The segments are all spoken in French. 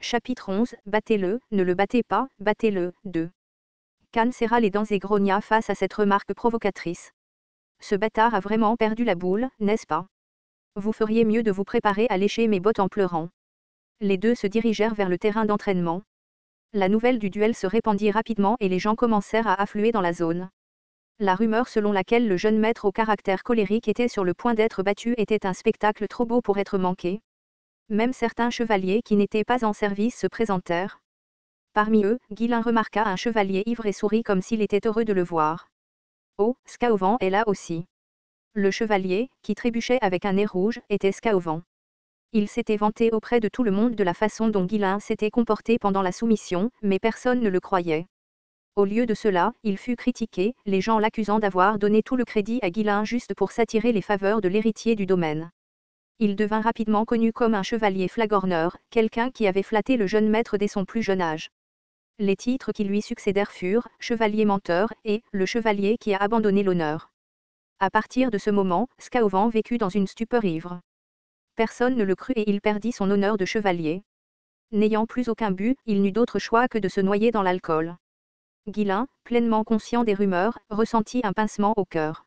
Chapitre 11, battez-le, ne le battez pas, battez-le. 2. Khan serra les dents et grogna face à cette remarque provocatrice. Ce bâtard a vraiment perdu la boule, n'est-ce pas? Vous feriez mieux de vous préparer à lécher mes bottes en pleurant. Les deux se dirigèrent vers le terrain d'entraînement. La nouvelle du duel se répandit rapidement et les gens commencèrent à affluer dans la zone. La rumeur selon laquelle le jeune maître au caractère colérique était sur le point d'être battu était un spectacle trop beau pour être manqué. Même certains chevaliers qui n'étaient pas en service se présentèrent. Parmi eux, Guilain remarqua un chevalier ivre et sourit comme s'il était heureux de le voir. Oh, Scaovan est là aussi. Le chevalier, qui trébuchait avec un nez rouge, était Scaovan. Il s'était vanté auprès de tout le monde de la façon dont Guilain s'était comporté pendant la soumission, mais personne ne le croyait. Au lieu de cela, il fut critiqué, les gens l'accusant d'avoir donné tout le crédit à Guilain juste pour s'attirer les faveurs de l'héritier du domaine. Il devint rapidement connu comme un chevalier flagorneur, quelqu'un qui avait flatté le jeune maître dès son plus jeune âge. Les titres qui lui succédèrent furent « chevalier menteur » et « le chevalier qui a abandonné l'honneur ». À partir de ce moment, Scaovan vécut dans une stupeur ivre. Personne ne le crut et il perdit son honneur de chevalier. N'ayant plus aucun but, il n'eut d'autre choix que de se noyer dans l'alcool. Guilain, pleinement conscient des rumeurs, ressentit un pincement au cœur.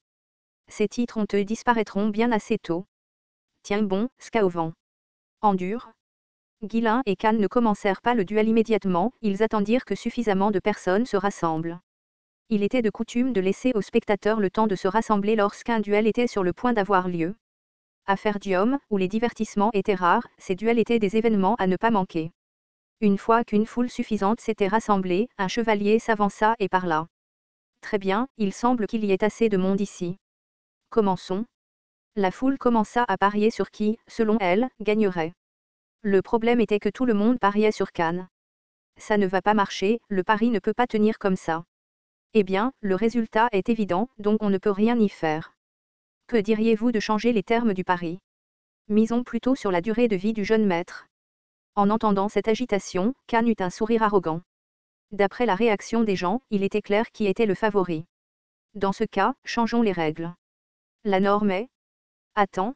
Ces titres honteux disparaîtront bien assez tôt. Tiens bon, Scaovan. Endure. Guilain et Khan ne commencèrent pas le duel immédiatement, ils attendirent que suffisamment de personnes se rassemblent. Il était de coutume de laisser aux spectateurs le temps de se rassembler lorsqu'un duel était sur le point d'avoir lieu. À Ferdium, où les divertissements étaient rares, ces duels étaient des événements à ne pas manquer. Une fois qu'une foule suffisante s'était rassemblée, un chevalier s'avança et parla. Très bien, il semble qu'il y ait assez de monde ici. Commençons. La foule commença à parier sur qui, selon elle, gagnerait. Le problème était que tout le monde pariait sur Khan. Ça ne va pas marcher, le pari ne peut pas tenir comme ça. Eh bien, le résultat est évident, donc on ne peut rien y faire. Que diriez-vous de changer les termes du pari? Misons plutôt sur la durée de vie du jeune maître. En entendant cette agitation, Khan eut un sourire arrogant. D'après la réaction des gens, il était clair qui était le favori. Dans ce cas, changeons les règles. La norme est... Attends.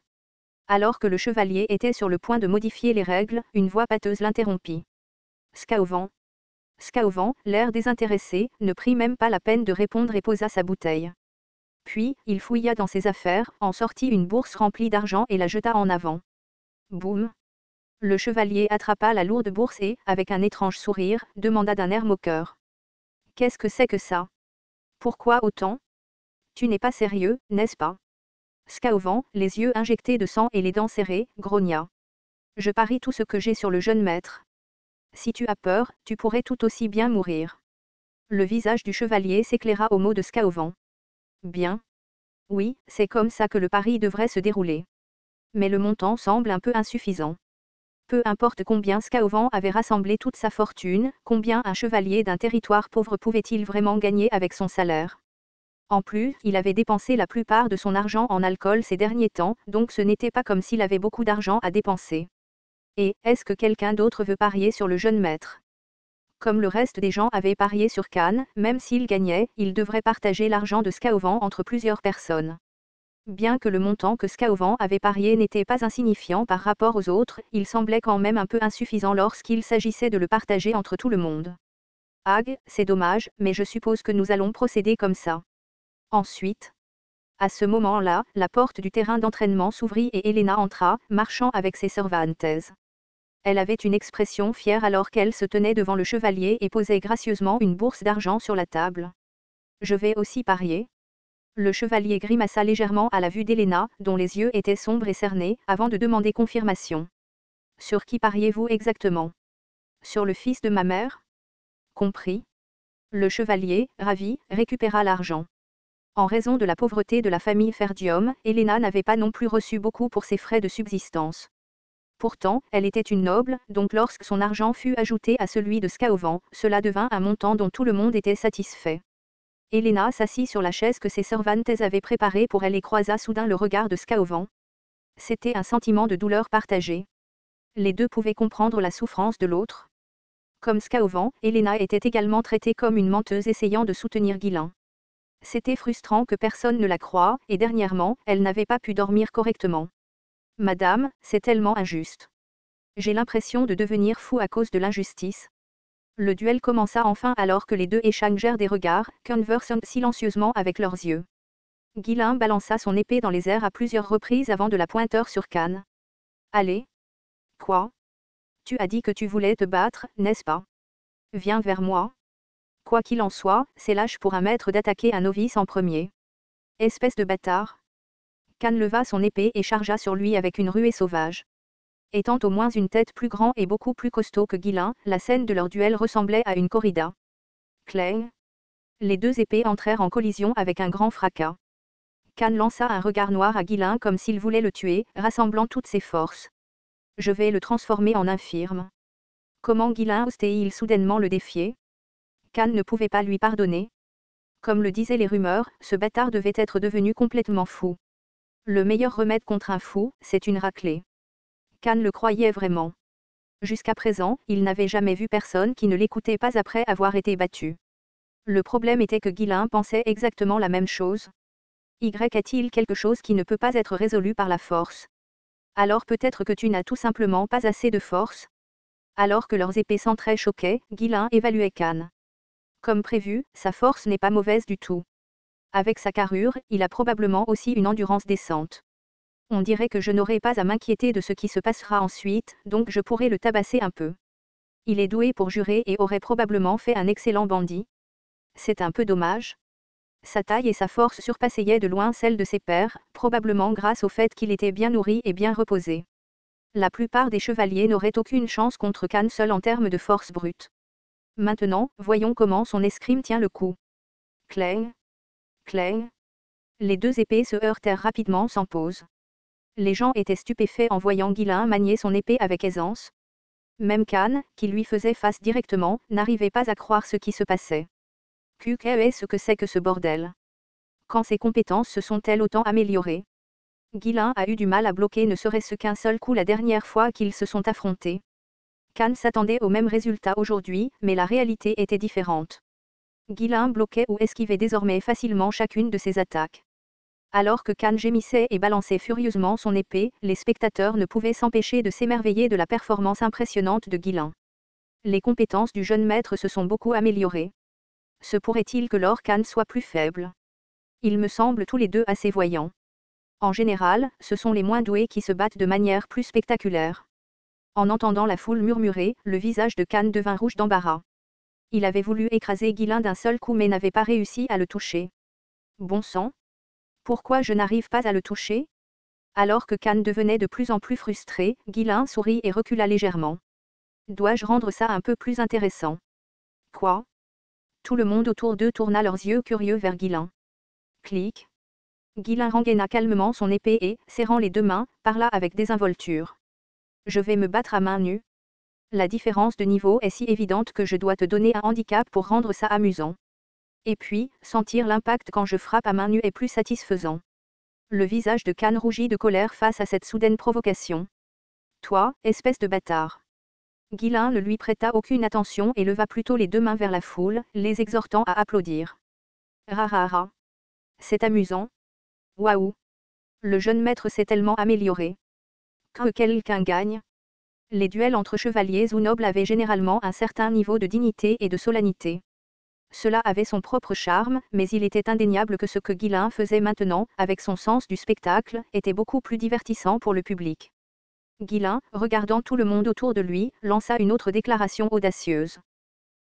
Alors que le chevalier était sur le point de modifier les règles, une voix pâteuse l'interrompit. Scaovan. Scaovan, l'air désintéressé, ne prit même pas la peine de répondre et posa sa bouteille. Puis, il fouilla dans ses affaires, en sortit une bourse remplie d'argent et la jeta en avant. Boum. Le chevalier attrapa la lourde bourse et, avec un étrange sourire, demanda d'un air moqueur. Qu'est-ce que c'est que ça? Pourquoi autant? Tu n'es pas sérieux, n'est-ce pas? Scaovan, les yeux injectés de sang et les dents serrées, grogna. Je parie tout ce que j'ai sur le jeune maître. Si tu as peur, tu pourrais tout aussi bien mourir. Le visage du chevalier s'éclaira aux mots de Scaovan. Bien. Oui, c'est comme ça que le pari devrait se dérouler. Mais le montant semble un peu insuffisant. Peu importe combien Scaovan avait rassemblé toute sa fortune, combien un chevalier d'un territoire pauvre pouvait-il vraiment gagner avec son salaire? En plus, il avait dépensé la plupart de son argent en alcool ces derniers temps, donc ce n'était pas comme s'il avait beaucoup d'argent à dépenser. Et, est-ce que quelqu'un d'autre veut parier sur le jeune maître? Comme le reste des gens avaient parié sur Khan, même s'il gagnait, il devrait partager l'argent de Scaovan entre plusieurs personnes. Bien que le montant que Scaovan avait parié n'était pas insignifiant par rapport aux autres, il semblait quand même un peu insuffisant lorsqu'il s'agissait de le partager entre tout le monde. Ag, c'est dommage, mais je suppose que nous allons procéder comme ça. Ensuite, à ce moment-là, la porte du terrain d'entraînement s'ouvrit et Helena entra, marchant avec ses servantes. Elle avait une expression fière alors qu'elle se tenait devant le chevalier et posait gracieusement une bourse d'argent sur la table. Je vais aussi parier. Le chevalier grimaça légèrement à la vue d'Helena, dont les yeux étaient sombres et cernés, avant de demander confirmation. Sur qui pariez-vous exactement? Sur le fils de ma mère? Compris. Le chevalier, ravi, récupéra l'argent. En raison de la pauvreté de la famille Ferdium, Helena n'avait pas non plus reçu beaucoup pour ses frais de subsistance. Pourtant, elle était une noble, donc lorsque son argent fut ajouté à celui de Scaovan, cela devint un montant dont tout le monde était satisfait. Helena s'assit sur la chaise que ses servantes avaient préparée pour elle et croisa soudain le regard de Scaovan. C'était un sentiment de douleur partagé. Les deux pouvaient comprendre la souffrance de l'autre. Comme Scaovan, Helena était également traitée comme une menteuse essayant de soutenir Guilain. C'était frustrant que personne ne la croie, et dernièrement, elle n'avait pas pu dormir correctement. Madame, c'est tellement injuste. J'ai l'impression de devenir fou à cause de l'injustice. Le duel commença enfin alors que les deux échangèrent des regards, conversant silencieusement avec leurs yeux. Guilain balança son épée dans les airs à plusieurs reprises avant de la pointer sur Khan. Allez. Quoi? Tu as dit que tu voulais te battre, n'est-ce pas? Viens vers moi. Quoi qu'il en soit, c'est lâche pour un maître d'attaquer un novice en premier. Espèce de bâtard. Khan leva son épée et chargea sur lui avec une ruée sauvage. Étant au moins une tête plus grand et beaucoup plus costaud que Guilain, la scène de leur duel ressemblait à une corrida. Clang. Les deux épées entrèrent en collision avec un grand fracas. Khan lança un regard noir à Guilain comme s'il voulait le tuer, rassemblant toutes ses forces. Je vais le transformer en infirme. Comment Guilain osait-il soudainement le défier? Khan ne pouvait pas lui pardonner. Comme le disaient les rumeurs, ce bâtard devait être devenu complètement fou. Le meilleur remède contre un fou, c'est une raclée. Khan le croyait vraiment. Jusqu'à présent, il n'avait jamais vu personne qui ne l'écoutait pas après avoir été battu. Le problème était que Guilain pensait exactement la même chose. A-t-il quelque chose qui ne peut pas être résolu par la force? Alors peut-être que tu n'as tout simplement pas assez de force? Alors que leurs épées s'entrechoquaient, Guilain évaluait Khan. Comme prévu, sa force n'est pas mauvaise du tout. Avec sa carrure, il a probablement aussi une endurance décente. On dirait que je n'aurai pas à m'inquiéter de ce qui se passera ensuite, donc je pourrai le tabasser un peu. Il est doué pour jurer et aurait probablement fait un excellent bandit. C'est un peu dommage. Sa taille et sa force surpassaient de loin celles de ses pairs, probablement grâce au fait qu'il était bien nourri et bien reposé. La plupart des chevaliers n'auraient aucune chance contre Khan seul en termes de force brute. Maintenant, voyons comment son escrime tient le coup. Clang. Clang. Les deux épées se heurtèrent rapidement sans pause. Les gens étaient stupéfaits en voyant Guilain manier son épée avec aisance. Même Khan, qui lui faisait face directement, n'arrivait pas à croire ce qui se passait. Qu'est-ce que c'est que ce bordel? Quand ses compétences se sont-elles autant améliorées? Guilain a eu du mal à bloquer ne serait-ce qu'un seul coup la dernière fois qu'ils se sont affrontés. Khan s'attendait au même résultat aujourd'hui, mais la réalité était différente. Guilain bloquait ou esquivait désormais facilement chacune de ses attaques. Alors que Khan gémissait et balançait furieusement son épée, les spectateurs ne pouvaient s'empêcher de s'émerveiller de la performance impressionnante de Guilain. Les compétences du jeune maître se sont beaucoup améliorées. Se pourrait-il que Lord Khan soit plus faible? Ils me semblent tous les deux assez voyants. En général, ce sont les moins doués qui se battent de manière plus spectaculaire. En entendant la foule murmurer, le visage de Khan devint rouge d'embarras. Il avait voulu écraser Guilain d'un seul coup mais n'avait pas réussi à le toucher. Bon sang! Pourquoi je n'arrive pas à le toucher? Alors que Khan devenait de plus en plus frustré, Guilain sourit et recula légèrement. Dois-je rendre ça un peu plus intéressant? Quoi? Tout le monde autour d'eux tourna leurs yeux curieux vers Guilain. Clic. Guilain rengaina calmement son épée et, serrant les deux mains, parla avec désinvolture. Je vais me battre à main nue. La différence de niveau est si évidente que je dois te donner un handicap pour rendre ça amusant. Et puis, sentir l'impact quand je frappe à main nue est plus satisfaisant. Le visage de Khan rougit de colère face à cette soudaine provocation. Toi, espèce de bâtard. Guilain ne lui prêta aucune attention et leva plutôt les deux mains vers la foule, les exhortant à applaudir. Rarara. C'est amusant. Waouh. Le jeune maître s'est tellement amélioré. Que quelqu'un gagne. Les duels entre chevaliers ou nobles avaient généralement un certain niveau de dignité et de solennité. Cela avait son propre charme, mais il était indéniable que ce que Guilain faisait maintenant, avec son sens du spectacle, était beaucoup plus divertissant pour le public. Guilain, regardant tout le monde autour de lui, lança une autre déclaration audacieuse.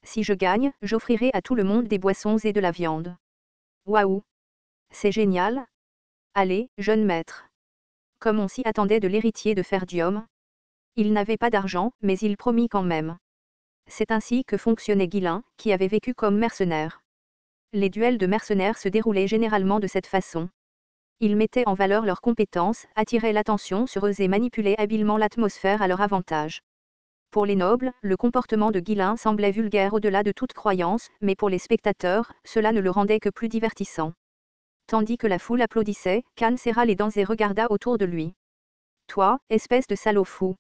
Si je gagne, j'offrirai à tout le monde des boissons et de la viande. Waouh! C'est génial! Allez, jeune maître. Comme on s'y attendait de l'héritier de Ferdium. Il n'avait pas d'argent, mais il promit quand même. C'est ainsi que fonctionnait Guilain, qui avait vécu comme mercenaire. Les duels de mercenaires se déroulaient généralement de cette façon. Ils mettaient en valeur leurs compétences, attiraient l'attention sur eux et manipulaient habilement l'atmosphère à leur avantage. Pour les nobles, le comportement de Guilain semblait vulgaire au-delà de toute croyance, mais pour les spectateurs, cela ne le rendait que plus divertissant. Tandis que la foule applaudissait, Khan serra les dents et regarda autour de lui. Toi, espèce de salaud fou.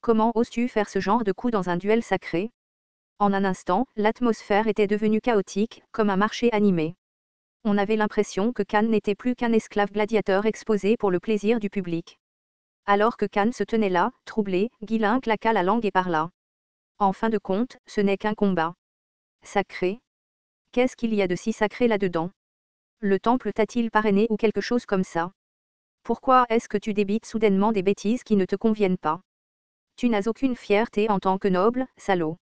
Comment oses-tu faire ce genre de coup dans un duel sacré? En un instant, l'atmosphère était devenue chaotique, comme un marché animé. On avait l'impression que Khan n'était plus qu'un esclave gladiateur exposé pour le plaisir du public. Alors que Khan se tenait là, troublé, Guilain claqua la langue et parla. En fin de compte, ce n'est qu'un combat. Sacré. Qu'est-ce qu'il y a de si sacré là-dedans? Le temple t'a-t-il parrainé ou quelque chose comme ça? Pourquoi est-ce que tu débites soudainement des bêtises qui ne te conviennent pas? Tu n'as aucune fierté en tant que noble, salaud.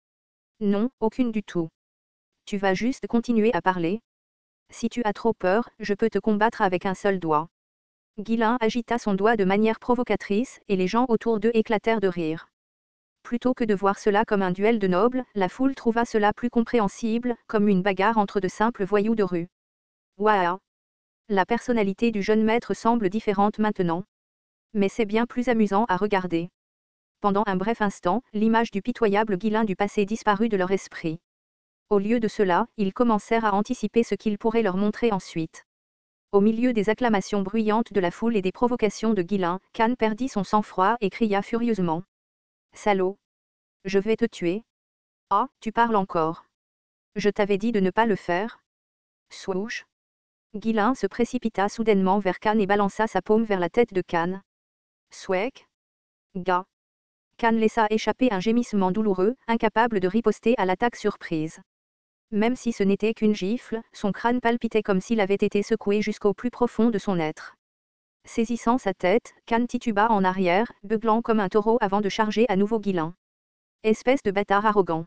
Non, aucune du tout. Tu vas juste continuer à parler. Si tu as trop peur, je peux te combattre avec un seul doigt. Guilain agita son doigt de manière provocatrice, et les gens autour d'eux éclatèrent de rire. Plutôt que de voir cela comme un duel de nobles, la foule trouva cela plus compréhensible, comme une bagarre entre de simples voyous de rue. Waouh! La personnalité du jeune maître semble différente maintenant. Mais c'est bien plus amusant à regarder. Pendant un bref instant, l'image du pitoyable Guilain du passé disparut de leur esprit. Au lieu de cela, ils commencèrent à anticiper ce qu'il pourrait leur montrer ensuite. Au milieu des acclamations bruyantes de la foule et des provocations de Guilain, Khan perdit son sang-froid et cria furieusement. Salaud! Je vais te tuer. Ah, tu parles encore. Je t'avais dit de ne pas le faire. Swoosh! Guilain se précipita soudainement vers Khan et balança sa paume vers la tête de Khan. Swek! Gars! Khan laissa échapper un gémissement douloureux, incapable de riposter à l'attaque surprise. Même si ce n'était qu'une gifle, son crâne palpitait comme s'il avait été secoué jusqu'au plus profond de son être. Saisissant sa tête, Khan tituba en arrière, beuglant comme un taureau avant de charger à nouveau Guilain. Espèce de bâtard arrogant.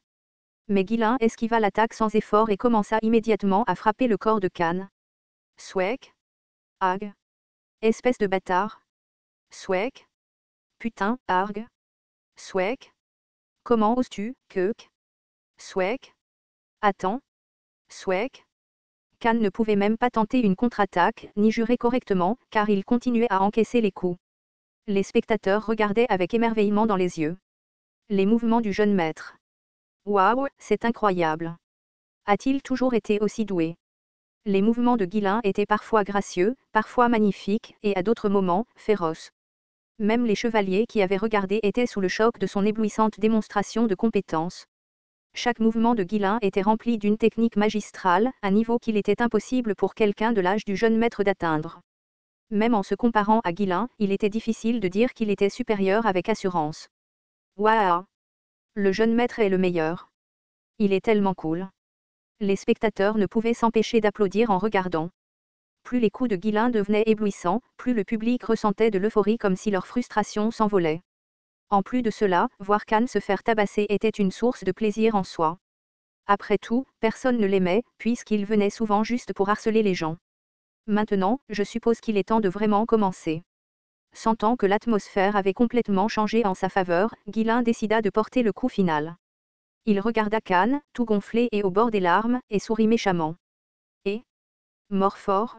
Mais Guilain esquiva l'attaque sans effort et commença immédiatement à frapper le corps de Khan. Swek! Arg! Espèce de bâtard! Swek! Putain, arg! Swek! Comment oses-tu, Keuk? Swek! Attends! Swek! Khan ne pouvait même pas tenter une contre-attaque, ni jurer correctement, car il continuait à encaisser les coups. Les spectateurs regardaient avec émerveillement dans les yeux. Les mouvements du jeune maître. Waouh, c'est incroyable! A-t-il toujours été aussi doué? Les mouvements de Guilain étaient parfois gracieux, parfois magnifiques, et à d'autres moments, féroces. Même les chevaliers qui avaient regardé étaient sous le choc de son éblouissante démonstration de compétence. Chaque mouvement de Guilain était rempli d'une technique magistrale, un niveau qu'il était impossible pour quelqu'un de l'âge du jeune maître d'atteindre. Même en se comparant à Guilain, il était difficile de dire qu'il était supérieur avec assurance. Waouh! Le jeune maître est le meilleur. Il est tellement cool. Les spectateurs ne pouvaient s'empêcher d'applaudir en regardant. Plus les coups de Guilain devenaient éblouissants, plus le public ressentait de l'euphorie comme si leur frustration s'envolait. En plus de cela, voir Khan se faire tabasser était une source de plaisir en soi. Après tout, personne ne l'aimait, puisqu'il venait souvent juste pour harceler les gens. Maintenant, je suppose qu'il est temps de vraiment commencer. Sentant que l'atmosphère avait complètement changé en sa faveur, Guilain décida de porter le coup final. Il regarda Khan, tout gonflé et au bord des larmes, et sourit méchamment. Et mort fort.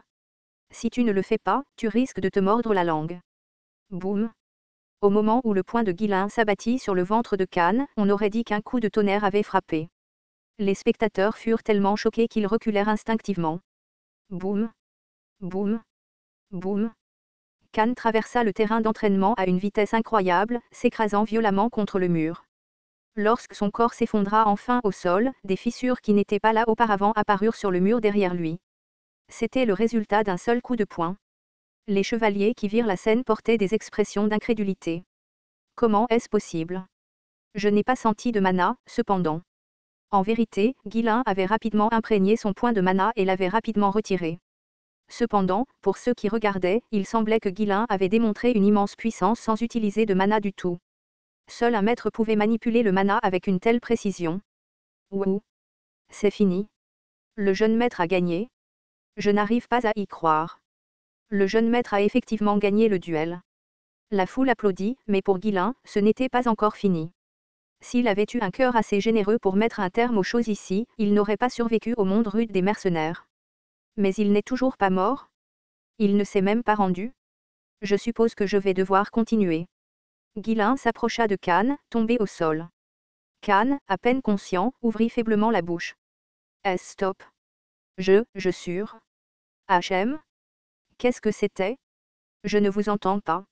Si tu ne le fais pas, tu risques de te mordre la langue. Boum. Au moment où le poing de Guilain s'abattit sur le ventre de Khan, on aurait dit qu'un coup de tonnerre avait frappé. Les spectateurs furent tellement choqués qu'ils reculèrent instinctivement. Boum. Boum. Boum. Khan traversa le terrain d'entraînement à une vitesse incroyable, s'écrasant violemment contre le mur. Lorsque son corps s'effondra enfin au sol, des fissures qui n'étaient pas là auparavant apparurent sur le mur derrière lui. C'était le résultat d'un seul coup de poing. Les chevaliers qui virent la scène portaient des expressions d'incrédulité. Comment est-ce possible? Je n'ai pas senti de mana, cependant. En vérité, Guilain avait rapidement imprégné son point de mana et l'avait rapidement retiré. Cependant, pour ceux qui regardaient, il semblait que Guilain avait démontré une immense puissance sans utiliser de mana du tout. Seul un maître pouvait manipuler le mana avec une telle précision. Ouh! C'est fini. Le jeune maître a gagné. Je n'arrive pas à y croire. Le jeune maître a effectivement gagné le duel. La foule applaudit, mais pour Guilain, ce n'était pas encore fini. S'il avait eu un cœur assez généreux pour mettre un terme aux choses ici, il n'aurait pas survécu au monde rude des mercenaires. Mais il n'est toujours pas mort? Il ne s'est même pas rendu? Je suppose que je vais devoir continuer. Guilain s'approcha de Khan, tombé au sol. Khan, à peine conscient, ouvrit faiblement la bouche. Stop. Je sûr. HM? Qu'est-ce que c'était? Je ne vous entends pas.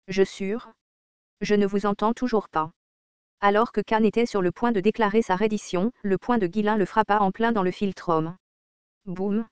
Je sûr. Je ne vous entends toujours pas. Alors que Khan était sur le point de déclarer sa reddition, le poing de Guilain le frappa en plein dans le philtrum. Boum.